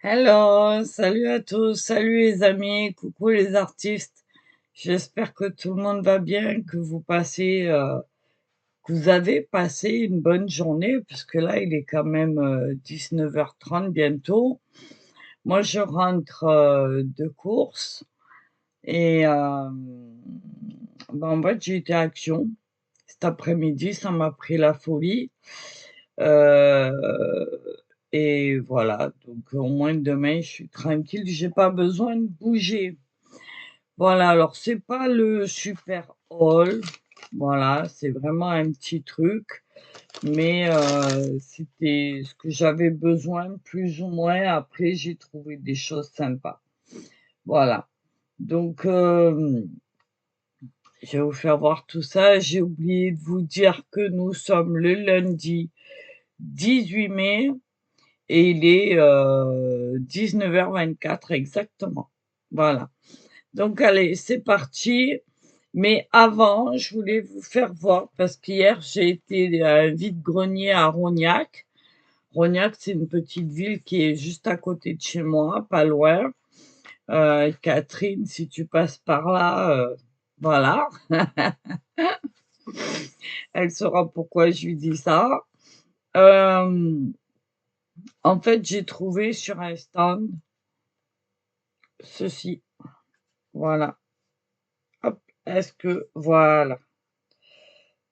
Hello, salut à tous, salut les amis, coucou les artistes. J'espère que tout le monde va bien, que vous avez passé une bonne journée, puisque là il est quand même 19h30 bientôt. Moi je rentre de course et en fait j'ai été à Action cet après-midi, ça m'a pris la folie. Euh, et voilà, donc au moins demain, je suis tranquille, j'ai pas besoin de bouger. Voilà, alors c'est pas le super haul, voilà, c'est vraiment un petit truc, mais c'était ce que j'avais besoin plus ou moins. Après, j'ai trouvé des choses sympas. Voilà, donc je vais vous faire voir tout ça. J'ai oublié de vous dire que nous sommes le lundi 18 mai. Et il est 19h24 exactement. Voilà. Donc allez, c'est parti. Mais avant, je voulais vous faire voir, parce qu'hier, j'ai été à un vide-grenier à Rognac. Rognac, c'est une petite ville qui est juste à côté de chez moi, pas loin. Catherine, si tu passes par là, voilà, elle saura pourquoi je lui dis ça. Euh, En fait, j'ai trouvé sur un stand ceci. Voilà. Hop, est-ce que voilà.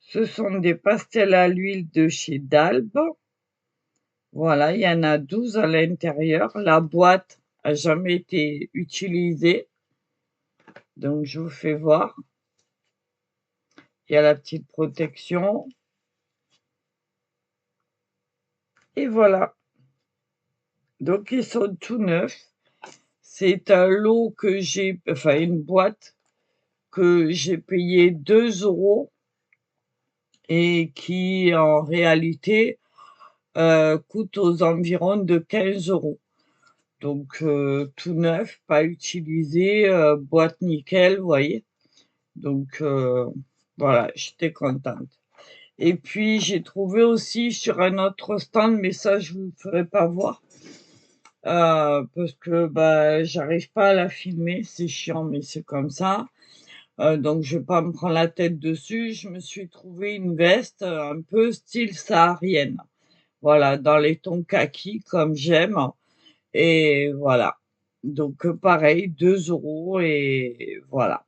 Ce sont des pastels à l'huile de chez Dalb. Voilà, il y en a 12 à l'intérieur. La boîte a jamais été utilisée, donc je vous fais voir. Il y a la petite protection et voilà. Donc ils sont tout neufs. C'est un lot que j'ai enfin une boîte que j'ai payé 2 € et qui en réalité, coûte aux environs de 15 €. Donc tout neuf, pas utilisé, boîte nickel, vous voyez? Donc voilà, j'étais contente. Et puis j'ai trouvé aussi sur un autre stand, mais ça je vous le ferai pas voir, parce que, bah, j'arrive pas à la filmer, c'est chiant, mais c'est comme ça. Donc je vais pas me prendre la tête dessus. Je me suis trouvé une veste, un peu style saharienne. Voilà, dans les tons kaki comme j'aime. Et voilà. Donc, pareil, 2 € et voilà.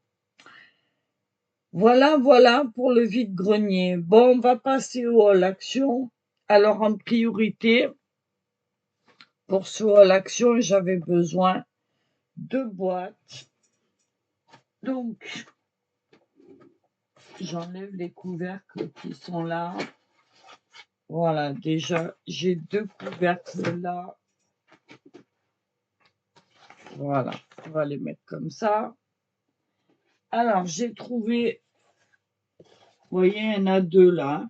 Voilà pour le vide-grenier. Bon, on va passer au haul action. Alors, en priorité, pour ce haul action, j'avais besoin de boîtes. Donc, j'enlève les couvercles qui sont là. Voilà, déjà, j'ai 2 couvercles là. Voilà, on va les mettre comme ça. Alors, j'ai trouvé, vous voyez, il y en a 2 là.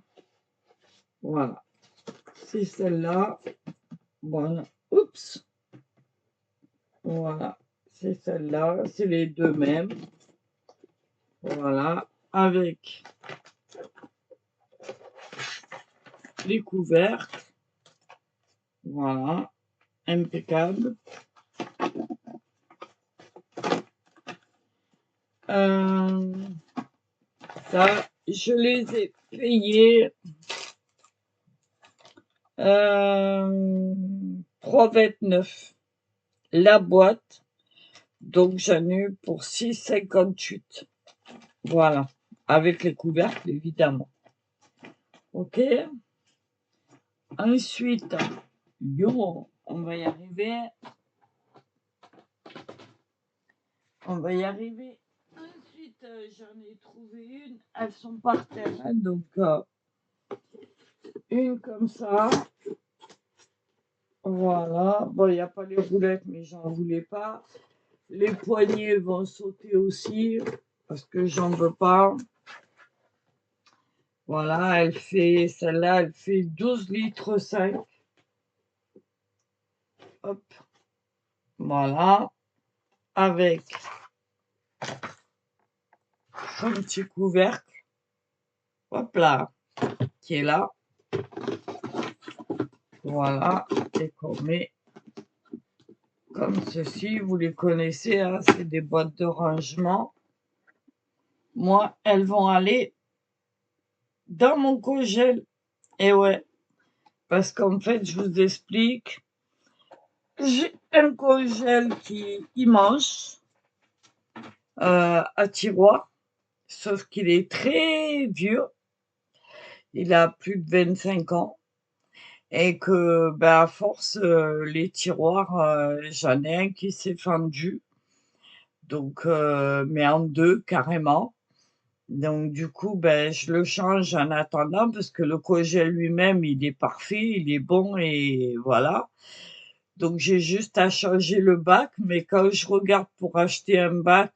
Voilà. C'est celle-là. Voilà. Oups. Voilà. C'est celle-là. C'est les deux mêmes. Voilà. Avec les couvercles. Voilà. Impeccable. Euh, Ça, je les ai payés 3,29 la boîte. Donc, j'en ai eu pour 6,58. Voilà. Avec les couvercles, évidemment. OK. Ensuite, yo, on va y arriver. On va y arriver. Ensuite, j'en ai trouvé une. Elles sont par terre, hein, donc une comme ça. Voilà. Bon, il n'y a pas les roulettes, mais j'en voulais pas. Les poignées vont sauter aussi parce que j'en veux pas. Voilà, celle-là, elle fait 12 litres 5. Hop, voilà. Avec son petit couvercle. Hop là, qui est là. Voilà, et qu'on met comme ceci, vous les connaissez, hein, c'est des boîtes de rangement. Moi, elles vont aller dans mon congèle. Et ouais, parce qu'en fait, je vous explique, j'ai un congèle qui est immense, à tiroir, sauf qu'il est très vieux. Il a plus de 25 ans. Et que, ben, à force, les tiroirs, j'en ai un qui s'est fendu, donc mais en 2 carrément. Donc du coup, ben, je le change en attendant parce que le congèle lui-même, il est parfait, il est bon et voilà. Donc j'ai juste à changer le bac, mais quand je regarde pour acheter un bac,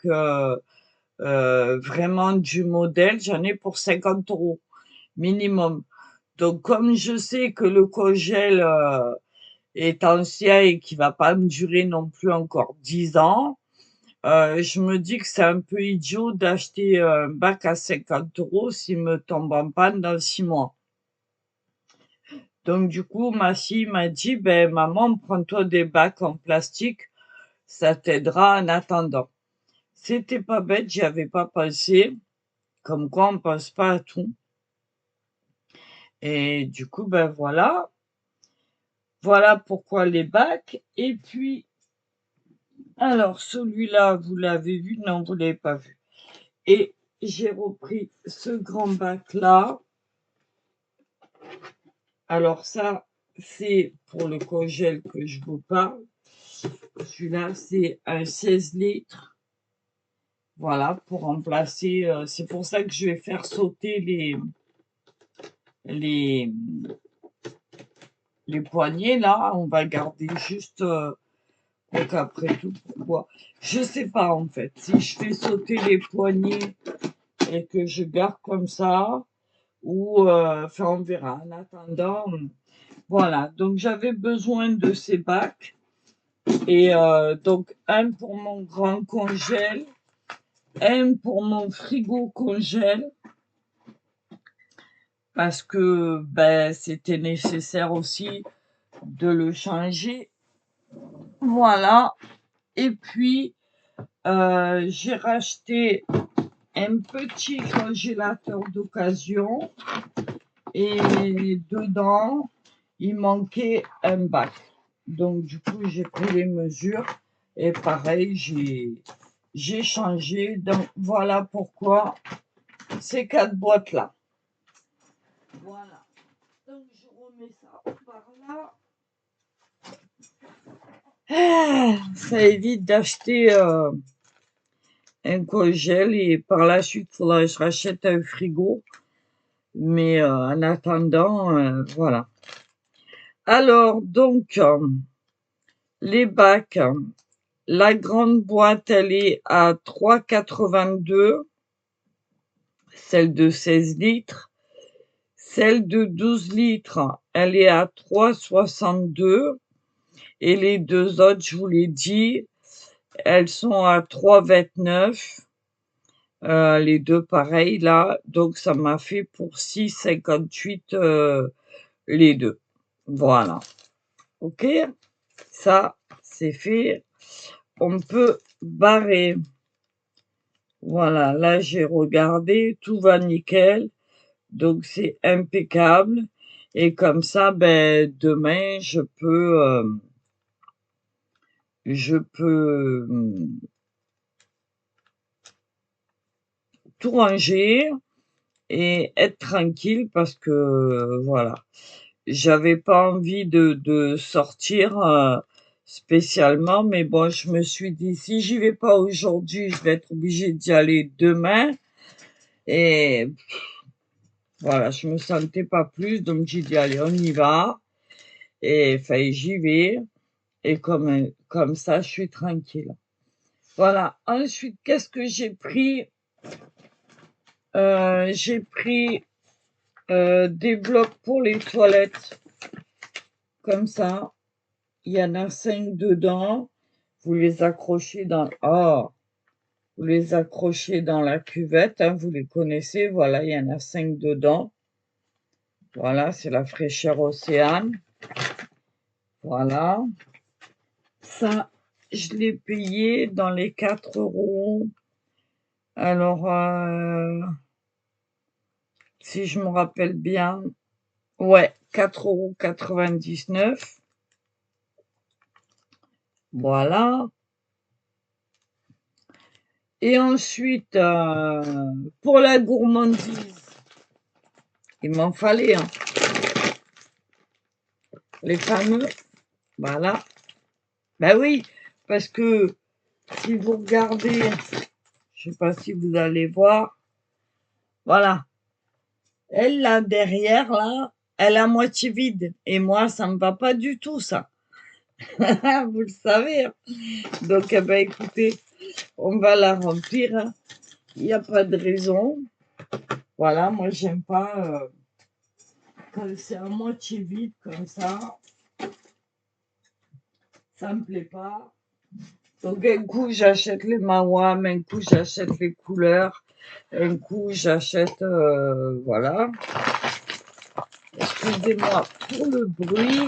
vraiment du modèle, j'en ai pour 50 € minimum. Donc comme je sais que le congèle, est ancien et qui va pas me durer non plus encore 10 ans, je me dis que c'est un peu idiot d'acheter, un bac à 50 € s'il me tombe en panne dans 6 mois. Donc du coup, ma fille m'a dit: «Ben maman, prends-toi des bacs en plastique, ça t'aidera en attendant». C'était pas bête, j'y avais pas pensé, comme quoi on pense pas à tout et du coup, ben voilà. Voilà pourquoi les bacs et puis alors celui-là, vous l'avez vu? Non, vous l'avez pas vu. Et j'ai repris ce grand bac-là. Alors ça, c'est pour le congèle que je vous parle. Celui-là, c'est un 16 litres. Voilà, pour remplacer. C'est pour ça que je vais faire sauter les, les poignées là. On va garder juste. Donc après tout, pourquoi? Je sais pas en fait. Si je fais sauter les poignées et que je garde comme ça, ou enfin on verra. En attendant, voilà. Donc j'avais besoin de ces bacs et donc un pour mon grand congèle, un pour mon frigo congèle parce que ben c'était nécessaire aussi de le changer. Voilà. Et puis j'ai racheté un petit congélateur d'occasion et dedans il manquait un bac. Donc du coup, j'ai pris les mesures et pareil, j'ai changé. Donc voilà pourquoi ces 4 boîtes-là. Voilà. Donc je remets ça par là. Ça évite d'acheter un congèle et par la suite, il faudra que je rachète un frigo. Mais en attendant, voilà. Alors donc, les bacs, la grande boîte, elle est à 3,82 €, celle de 16 litres. Celle de 12 litres, elle est à 3,62 € et les 2 autres, je vous l'ai dit, elles sont à 3,29 €, les 2 pareilles là, donc ça m'a fait pour 6,58 € les 2. Voilà. OK? Ça, c'est fait. On peut barrer. Voilà, là j'ai regardé, tout va nickel, donc c'est impeccable. Et comme ça, ben demain je peux tout ranger et être tranquille parce que voilà, j'avais pas envie de sortir spécialement, mais bon, je me suis dit si j'y vais pas aujourd'hui, je vais être obligée d'y aller demain. Et voilà, je me sentais pas plus, donc j'ai dit: «Allez, on y va» et enfin, j'y vais et comme ça, je suis tranquille. Voilà. Ensuite, qu'est-ce que j'ai pris? J'ai pris, des blocs pour les toilettes, comme ça. Il y en a 5 dedans. Vous les accrochez dans vous les accrochez dans la cuvette, hein, vous les connaissez, voilà, il y en a 5 dedans. Voilà, c'est la fraîcheur Océane. Voilà. Ça, je l'ai payé dans les 4 €. Alors, si je me rappelle bien, ouais, 4,99 €. Voilà. Et ensuite, pour la gourmandise, il m'en fallait, hein. Les fameux, voilà. Ben oui, parce que si vous regardez, je sais pas si vous allez voir, voilà. Elle, là, derrière, là, elle est à moitié vide. Et moi, ça me va pas du tout, ça. Vous le savez, hein. Donc, eh ben, écoutez, on va la remplir, hein. Il n'y a pas de raison. Voilà, moi, j'aime pas quand c'est à moitié vide comme ça. Ça me plaît pas. Donc, un coup, j'achète les Mawam, un coup, j'achète les couleurs, un coup, j'achète, voilà. Excusez-moi pour le bruit.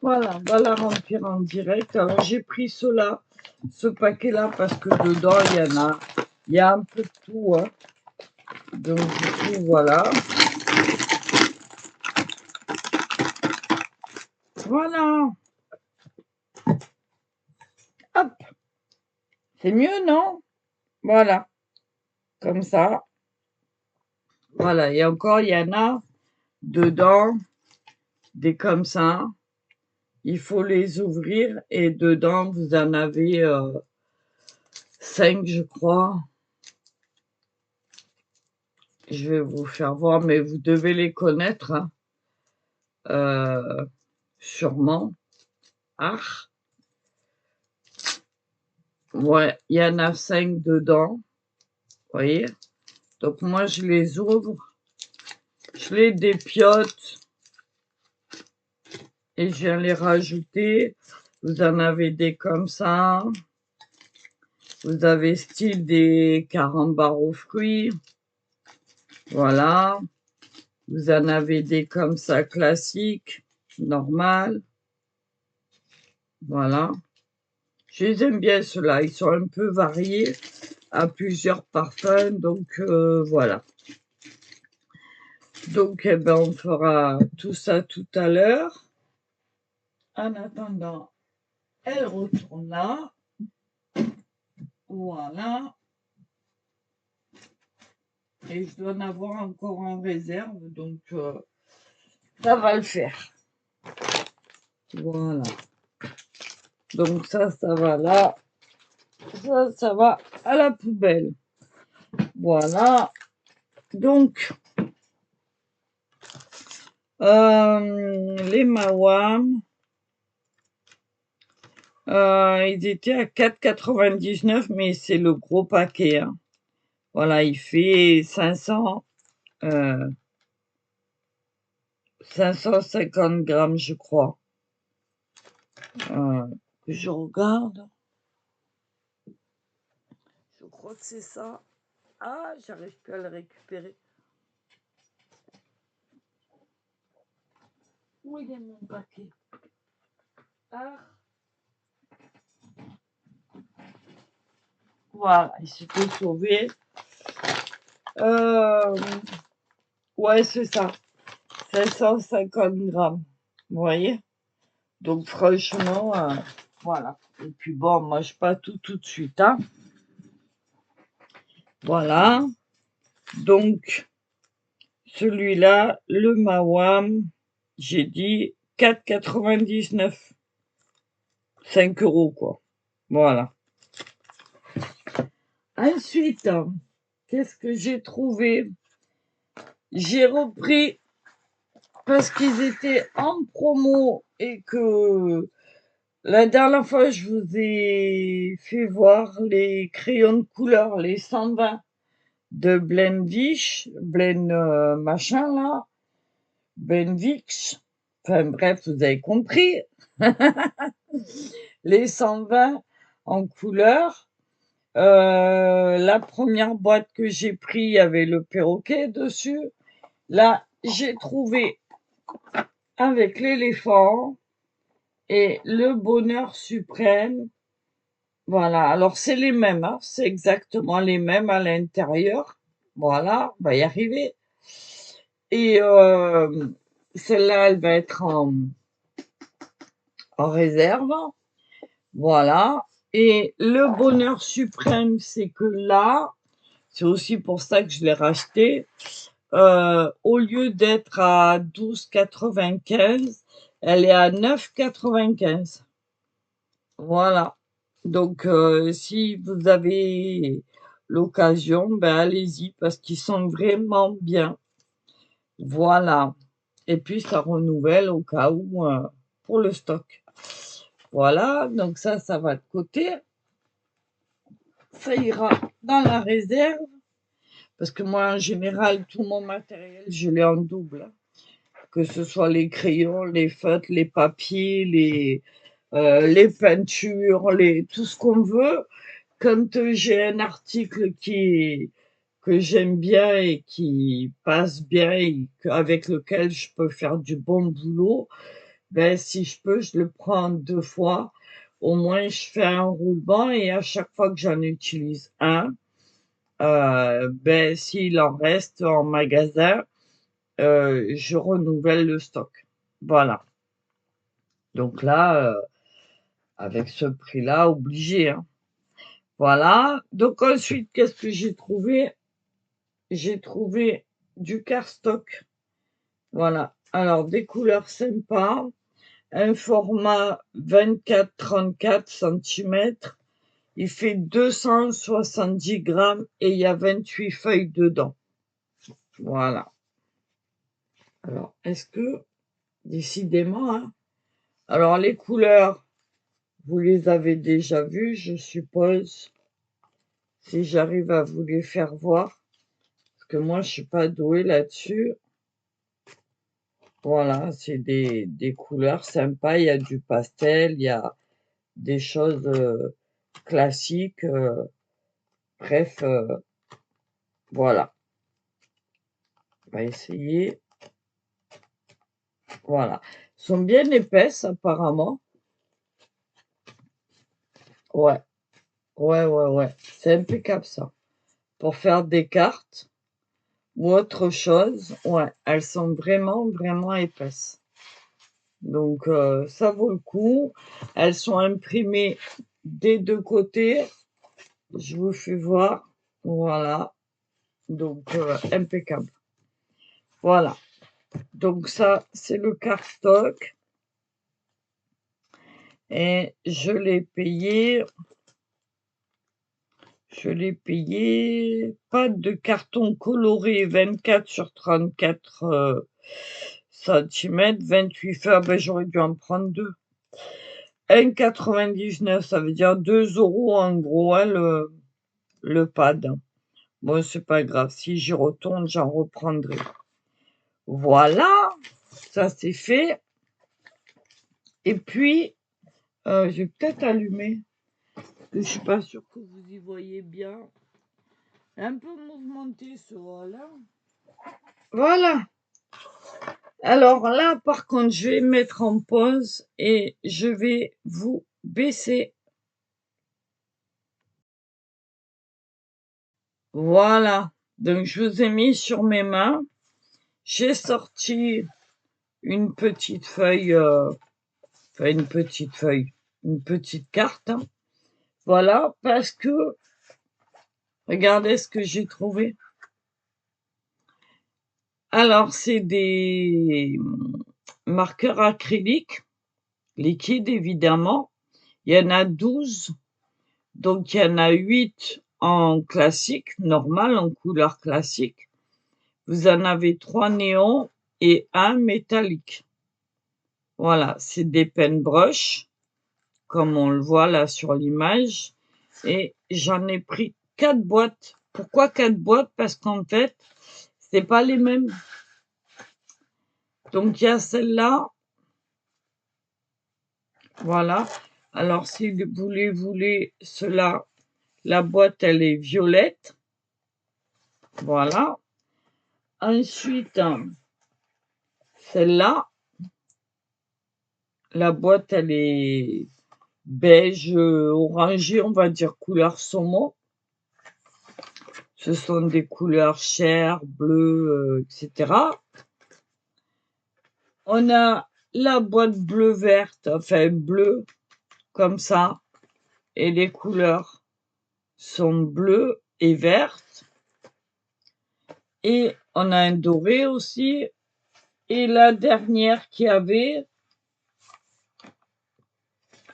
Voilà, on va la remplir en direct. Alors, j'ai pris ce paquet-là, parce que dedans, il y a un peu de tout, hein. Donc, du coup, voilà. Voilà. Hop. C'est mieux, non? Voilà. Comme ça. Voilà. Et encore, il y en a dedans, des comme ça. Il faut les ouvrir et dedans, vous en avez 5, je crois. Je vais vous faire voir, mais vous devez les connaître, hein. Sûrement. Ah, ouais, il y en a 5 dedans. Vous voyez? Donc moi, je les ouvre, je les dépiote et je viens les rajouter. Vous en avez des comme ça. Vous avez style des carambars aux fruits. Voilà. Vous en avez des comme ça classiques, normal. Voilà. Je les aime bien ceux-là. Ils sont un peu variés à plusieurs parfums. Donc voilà. Donc eh ben, on fera tout ça tout à l'heure. En attendant, elle retourne là. Voilà. Et je dois en avoir encore en réserve. Donc ça va le faire. Voilà. Donc ça va là. Ça va à la poubelle. Voilà. Donc, les Mawam, ils étaient à 4,99 €, mais c'est le gros paquet, hein. Voilà, il fait 550 grammes, je crois. Je regarde. Je crois que c'est ça. Ah, j'arrive plus à le récupérer. Où il est mon paquet? Ah, voilà, il s'était sauvé. Ouais, c'est ça. 550 grammes. Vous voyez? Donc, franchement, voilà. Et puis bon, moi, je pas tout de suite, hein. Voilà. Donc, celui-là, le Mawam, j'ai dit 4,99 €. 5 € quoi. Voilà. Ensuite, qu'est-ce que j'ai trouvé? J'ai repris parce qu'ils étaient en promo et que la dernière fois, je vous ai fait voir les crayons de couleur, les 120 de Blendish, machin là, Benvix. Enfin bref, vous avez compris. Les 120 en couleur. La première boîte que j'ai pris, il y avait le perroquet dessus. Là, j'ai trouvé avec l'éléphant et le bonheur suprême. Voilà, alors c'est les mêmes, hein, c'est exactement les mêmes à l'intérieur. Voilà, on va y arriver. Et celle-là, elle va être en réserve. Voilà. Et le bonheur suprême, c'est que là, c'est aussi pour ça que je l'ai racheté. Au lieu d'être à 12,95, elle est à 9,95. Voilà. Donc, si vous avez l'occasion, ben allez-y parce qu'ils sont vraiment bien. Voilà. Et puis, ça renouvelle au cas où pour le stock. Voilà. Donc, ça va de côté. Ça ira dans la réserve. Parce que moi, en général, tout mon matériel, je l'ai en double. Que ce soit les crayons, les feutres, les papiers, les peintures, tout ce qu'on veut. Quand j'ai un article que j'aime bien et qui passe bien et avec lequel je peux faire du bon boulot, ben, si je peux, je le prends 2 fois. Au moins, je fais un roulement et à chaque fois que j'en utilise un, ben, s'il en reste en magasin, je renouvelle le stock. Voilà. Donc là, avec ce prix-là, obligé, hein. Voilà. Donc ensuite, qu'est-ce que j'ai trouvé? J'ai trouvé du cardstock. Voilà. Alors, des couleurs sympas. Un format 24-34 cm. Il fait 270 grammes et il y a 28 feuilles dedans. Voilà. Alors, est-ce que, décidément, hein. Alors, les couleurs, vous les avez déjà vues, je suppose. Si j'arrive à vous les faire voir. Parce que moi, je suis pas douée là-dessus. Voilà, c'est des couleurs sympas. Il y a du pastel, il y a des choses classiques. Bref, voilà. On va essayer. Voilà. Elles sont bien épaisses, apparemment. Ouais, ouais. C'est impeccable, ça. Pour faire des cartes ou autre chose. Ouais, elles sont vraiment épaisses. Donc, ça vaut le coup. Elles sont imprimées des deux côtés. Je vous fais voir. Voilà. Donc, impeccable. Voilà. Donc, ça, c'est le cardstock. Et je l'ai payé. Pâte de carton coloré 24 sur 34 cm, 28 feuilles. Ah ben, j'aurais dû en prendre deux. 1,99, ça veut dire 2 € en gros, hein, le pad. Bon, c'est pas grave. Si j'y retourne, j'en reprendrai. Voilà, ça c'est fait. Et puis, je vais peut-être allumer, parce que je suis pas sûre que vous y voyez bien. Un peu mouvementé ce rôle-là. Voilà. Alors là, par contre, je vais mettre en pause et je vais vous baisser. Voilà. Donc, je vous ai mis sur mes mains. J'ai sorti une petite feuille, une petite carte, hein. Voilà, parce que regardez ce que j'ai trouvé. Alors, c'est des marqueurs acryliques, liquides évidemment. Il y en a 12, donc il y en a 8 en classique, normal, en couleur classique. Vous en avez 3 néons et un métallique. Voilà, c'est des paintbrush, comme on le voit là sur l'image. Et j'en ai pris 4 boîtes. Pourquoi 4 boîtes? Parce qu'en fait, c'est pas les mêmes. Donc il y a celle-là. Voilà. Alors si vous les voulez, cela, la boîte elle est violette. Voilà. Ensuite, celle-là, la boîte, elle est beige, orangé, on va dire couleur saumon. Ce sont des couleurs chair, bleu, etc. On a la boîte bleu-verte, enfin bleu, comme ça. Et les couleurs sont bleues et vertes. Et on a un doré aussi. Et la dernière qu'il y avait,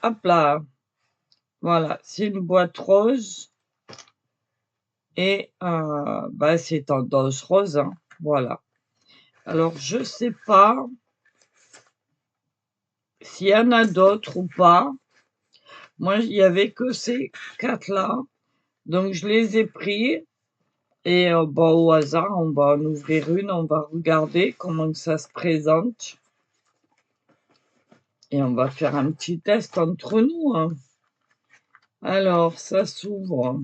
hop là, voilà, c'est une boîte rose. Et bah, c'est tendance rose, hein, voilà. Alors, je sais pas s'il y en a d'autres ou pas. Moi, il y avait que ces 4-là. Donc, je les ai pris. Et bah, au hasard, on va en ouvrir une, on va regarder comment ça se présente. Et on va faire un petit test entre nous, hein. Alors, ça s'ouvre.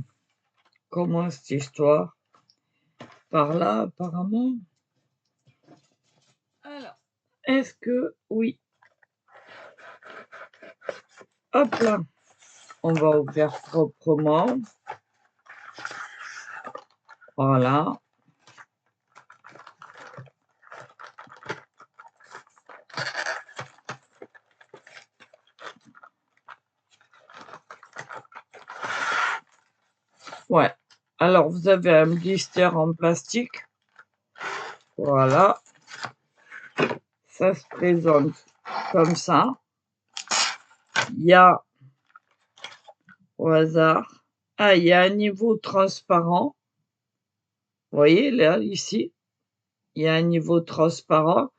Comment cette histoire? Par là, apparemment. Alors, est-ce que... Oui. Hop là. On va ouvrir proprement. Voilà. Ouais. Alors, vous avez un blister en plastique. Voilà. Ça se présente comme ça. Il y a, au hasard, il y a un niveau transparent. Vous voyez, là, ici, il y a un niveau transparent.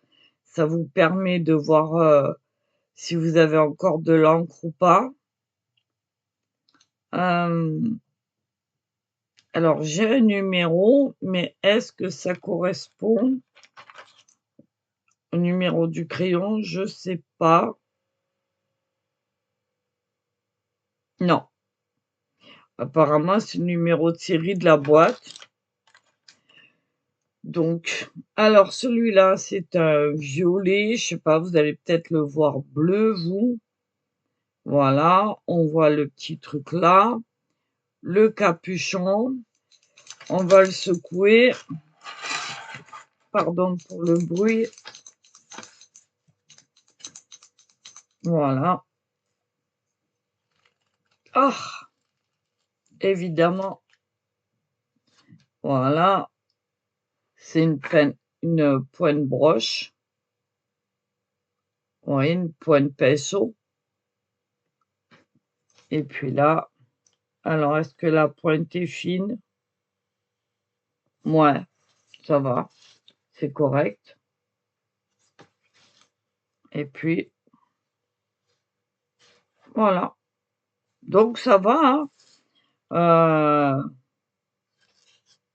Ça vous permet de voir si vous avez encore de l'encre ou pas. Alors, j'ai un numéro, mais est-ce que ça correspond au numéro du crayon? Je sais pas. Non. Apparemment, c'est le numéro de série de la boîte. Donc, alors celui-là, c'est un violet. Je sais pas, vous allez peut-être le voir bleu, vous. Voilà, on voit le petit truc là. Le capuchon. On va le secouer. Pardon pour le bruit. Voilà. Ah, évidemment. Voilà. C'est une pointe broche. Oui, une pointe pinceau. Et puis là, alors est-ce que la pointe est fine? Ouais, ça va. C'est correct. Et puis, voilà. Donc ça va, hein.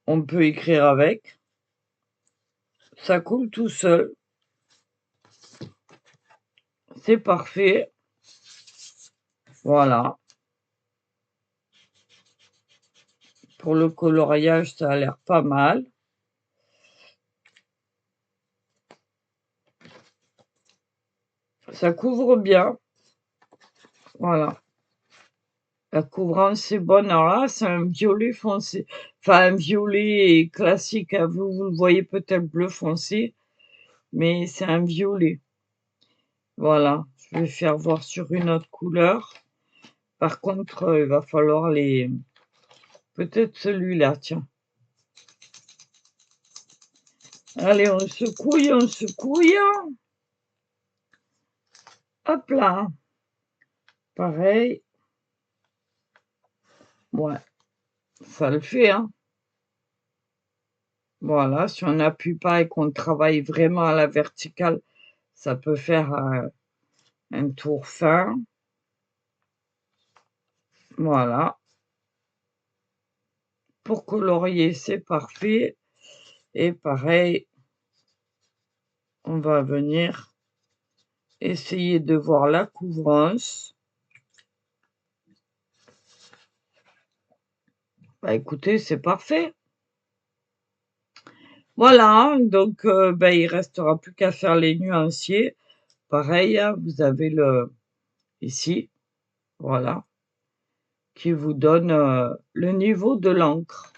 On peut écrire avec. Ça coule tout seul. C'est parfait. Voilà. Pour le coloriage, ça a l'air pas mal. Ça couvre bien. Voilà. La couvrance est bonne. Alors là, c'est un violet foncé. Enfin, un violet classique, hein. Vous le voyez peut-être bleu foncé, mais c'est un violet. Voilà. Je vais faire voir sur une autre couleur. Par contre, il va falloir les... Peut-être celui-là, tiens. Allez, on secouille, on secouille. Hop là. Pareil. Ouais, ça le fait, hein. Voilà, si on n'appuie pas et qu'on travaille vraiment à la verticale, ça peut faire un tour fin. Voilà. Pour colorier, c'est parfait. Et pareil, on va venir essayer de voir la couvrance. Bah écoutez, c'est parfait. Voilà, donc il restera plus qu'à faire les nuanciers. Pareil, hein, vous avez le ici, voilà, qui vous donne, le niveau de l'encre.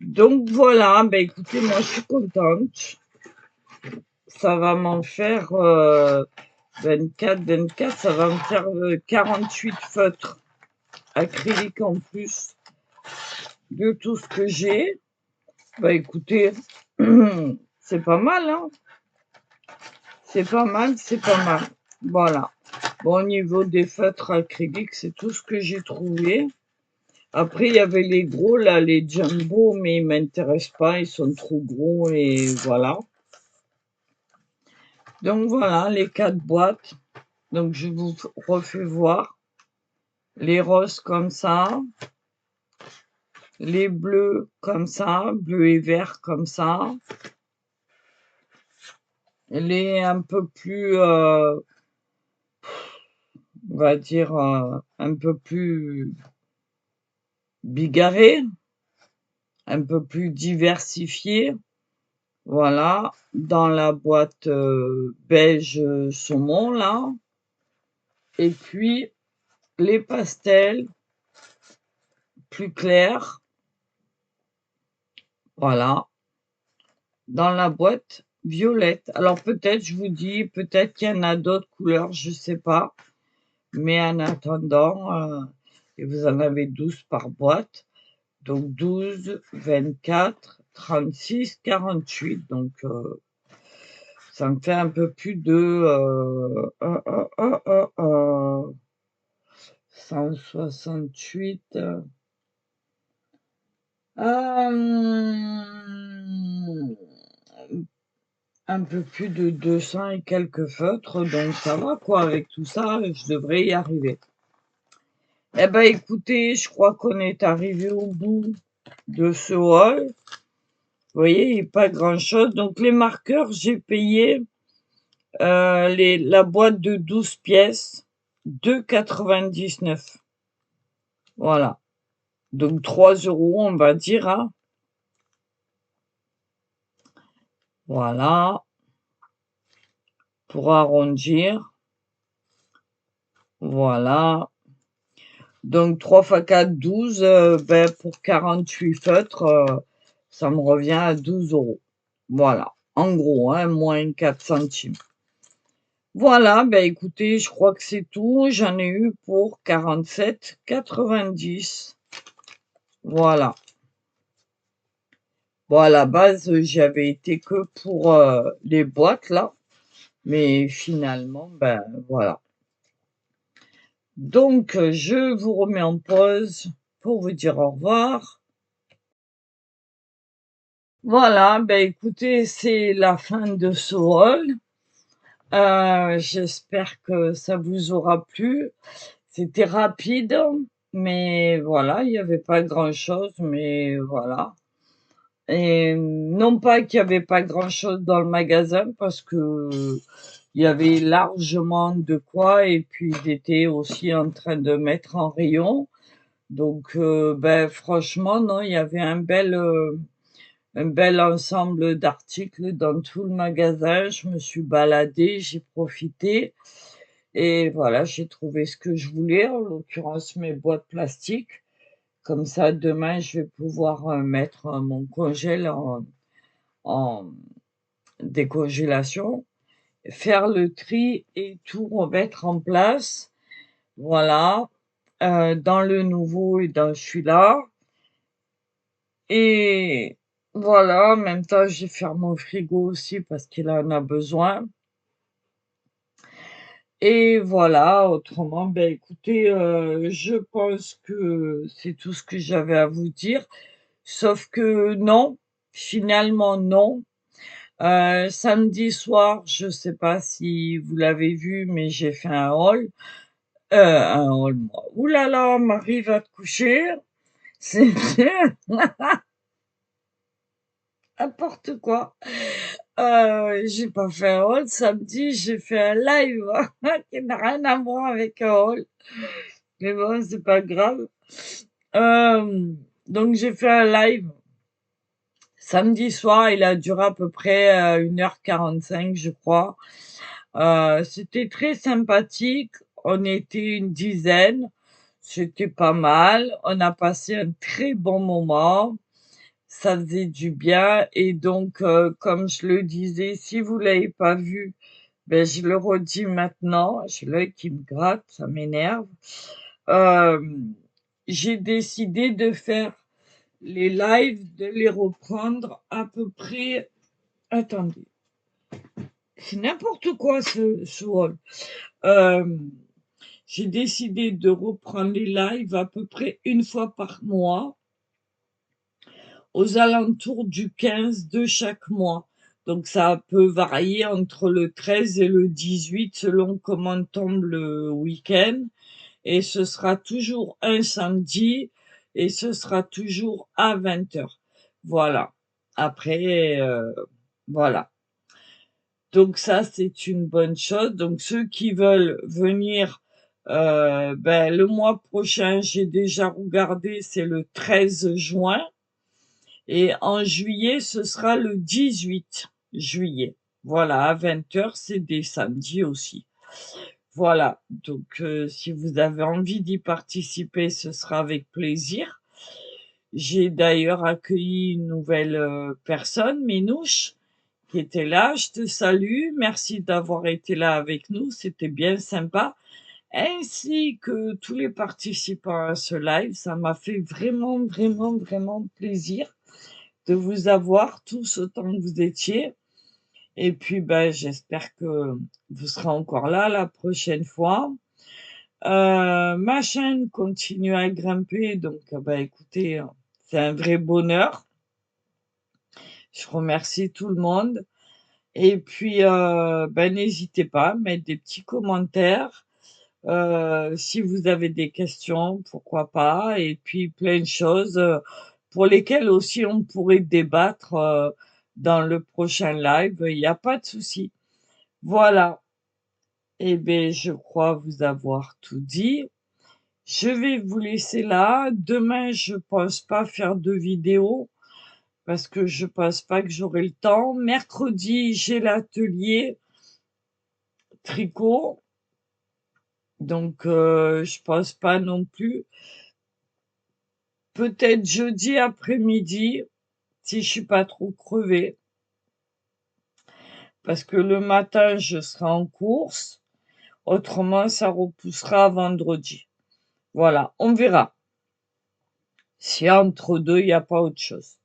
Donc voilà, écoutez, moi je suis contente. Ça va m'en faire, 24, ça va me faire, 48 feutres acryliques en plus de tout ce que j'ai. Écoutez, c'est pas mal, hein? C'est pas mal, c'est pas mal. Voilà. Bon, au niveau des feutres acryliques, c'est tout ce que j'ai trouvé. Après, il y avait les gros, là, les jumbo, mais ils m'intéressent pas, ils sont trop gros et voilà. Donc voilà, les 4 boîtes. Donc je vous refais voir. Les roses comme ça, les bleus comme ça, bleu et vert comme ça, les un peu plus, on va dire, un peu plus bigarrés, un peu plus diversifiés. Voilà, dans la boîte, beige, saumon là. Et puis les pastels plus clairs, voilà, dans la boîte violette. Alors peut-être, je vous dis, peut-être qu'il y en a d'autres couleurs, je sais pas. Mais en attendant, et vous en avez 12 par boîte. Donc 12, 24, 36, 48. Donc ça me fait un peu plus de 168. Un peu plus de 200 et quelques feutres, donc ça va quoi, avec tout ça, je devrais y arriver. Eh ben écoutez, je crois qu'on est arrivé au bout de ce haul. Vous voyez, il n'y a pas grand-chose. Donc les marqueurs, j'ai payé la boîte de 12 pièces, 2,99. Voilà. Donc 3 euros, on va dire, hein. Voilà. Pour arrondir. Voilà. Donc 3 x 4, 12. Pour 48 feutres, ça me revient à 12 euros. Voilà. En gros, hein, moins 4 centimes. Voilà, écoutez, je crois que c'est tout. J'en ai eu pour 47,90. Voilà. Bon, à la base, j'y avais été que pour les boîtes, là. Mais finalement, voilà. Donc, je vous remets en pause pour vous dire au revoir. Voilà, écoutez, c'est la fin de ce haul. J'espère que ça vous aura plu. C'était rapide, mais voilà, il n'y avait pas grand-chose, mais voilà. Et non pas qu'il n'y avait pas grand-chose dans le magasin, parce que il y avait largement de quoi, et puis ils étaient aussi en train de mettre en rayon. Donc, franchement, non, il y avait un bel ensemble d'articles dans tout le magasin. Je me suis baladée, j'ai profité. Et voilà, j'ai trouvé ce que je voulais, en l'occurrence mes boîtes plastiques. Comme ça, demain, je vais pouvoir mettre mon congèle en décongélation, faire le tri et tout remettre en place. Voilà, dans le nouveau et dans celui-là. Et voilà, en même temps, j'ai fait mon frigo aussi parce qu'il en a besoin. Et voilà, autrement, écoutez, je pense que c'est tout ce que j'avais à vous dire. Sauf que non, finalement non. Samedi soir, je sais pas si vous l'avez vu, mais j'ai fait un haul. Un haul, moi. Ouh là là, Marie va te coucher. C'était n'importe quoi. J'ai pas fait un haul samedi, j'ai fait un live qui n'a rien à voir avec un haul. Mais bon, c'est pas grave. Donc j'ai fait un live Samedi soir, il a duré à peu près, 1h45, je crois. C'était très sympathique. On était une dizaine, c'était pas mal. On a passé un très bon moment. Ça faisait du bien et donc, comme je le disais, si vous l'avez pas vu, ben je le redis maintenant. J'ai l'œil qui me gratte, ça m'énerve. Hem, j'ai décidé de faire les lives, de les reprendre à peu près, attendez, c'est n'importe quoi ce hall. Hem, j'ai décidé de reprendre les lives à peu près une fois par mois, aux alentours du 15 de chaque mois. Donc ça peut varier entre le 13 et le 18 selon comment tombe le week-end. Et ce sera toujours un samedi et ce sera toujours à 20h. Voilà. Après, voilà. Donc ça, c'est une bonne chose. Donc ceux qui veulent venir, ben, le mois prochain, j'ai déjà regardé, c'est le 13 juin. Et en juillet, ce sera le 18 juillet. Voilà, à 20h, c'est des samedis aussi. Voilà, donc si vous avez envie d'y participer, ce sera avec plaisir. J'ai d'ailleurs accueilli une nouvelle, personne, Minouche, qui était là. Je te salue, merci d'avoir été là avec nous, c'était bien sympa, ainsi que tous les participants à ce live. Ça m'a fait vraiment, vraiment, vraiment plaisir de vous avoir tous autant que vous étiez et puis, ben, j'espère que vous serez encore là la prochaine fois. Ma chaîne continue à grimper donc, bah, écoutez, c'est un vrai bonheur. Je remercie tout le monde et puis, bah, n'hésitez pas à mettre des petits commentaires, si vous avez des questions, pourquoi pas et puis plein de choses, pour lesquelles aussi on pourrait débattre, dans le prochain live, il y a pas de souci. Voilà et beh, je crois vous avoir tout dit. Je vais vous laisser là. Demain, je pense pas faire de vidéo parce que je pense pas que j'aurai le temps. Mercredi, j'ai l'atelier tricot, donc je pense pas non plus. Peut-être jeudi après-midi, si je suis pas trop crevée, parce que le matin, je serai en course. Autrement, ça repoussera à vendredi. Voilà, on verra. Si entre deux, il y a pas autre chose.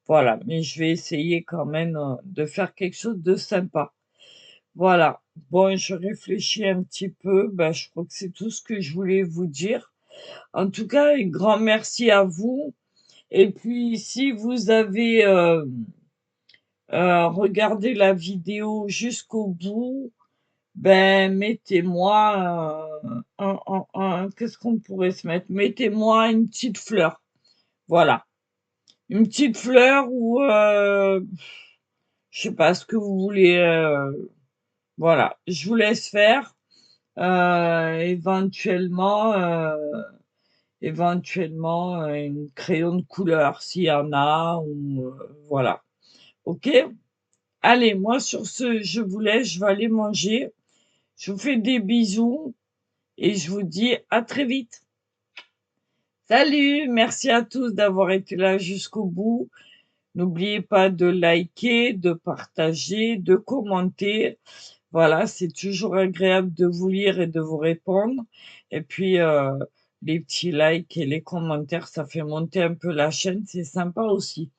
Voilà, mais je vais essayer quand même, de faire quelque chose de sympa. Voilà. Bon, je réfléchis un petit peu, bah, je crois que c'est tout ce que je voulais vous dire. En tout cas, un grand merci à vous et puis si vous avez, regardé la vidéo jusqu'au bout, ben, mettez-moi, qu'est-ce qu'on pourrait se mettre? Mettez-moi une petite fleur. Voilà. Une petite fleur ou, je sais pas ce que vous voulez, voilà, je vous laisse faire. Éventuellement, une crayon de couleur s'il y en a ou, voilà. OK? Allez, moi sur ce, je vous laisse, je vais aller manger. Je vous fais des bisous et je vous dis à très vite. Salut, merci à tous d'avoir été là jusqu'au bout. N'oubliez pas de liker, de partager, de commenter. Voilà, c'est toujours agréable de vous lire et de vous répondre. Et puis, les petits likes et les commentaires, ça fait monter un peu la chaîne, c'est sympa aussi.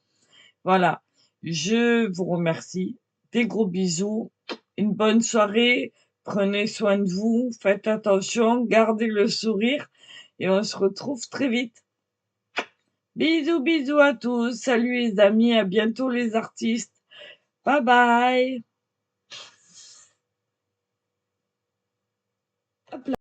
Voilà, je vous remercie. Des gros bisous, une bonne soirée, prenez soin de vous, faites attention, gardez le sourire et on se retrouve très vite. Bisous, bisous à tous. Salut les amis, à bientôt les artistes. Bye bye. Hop là.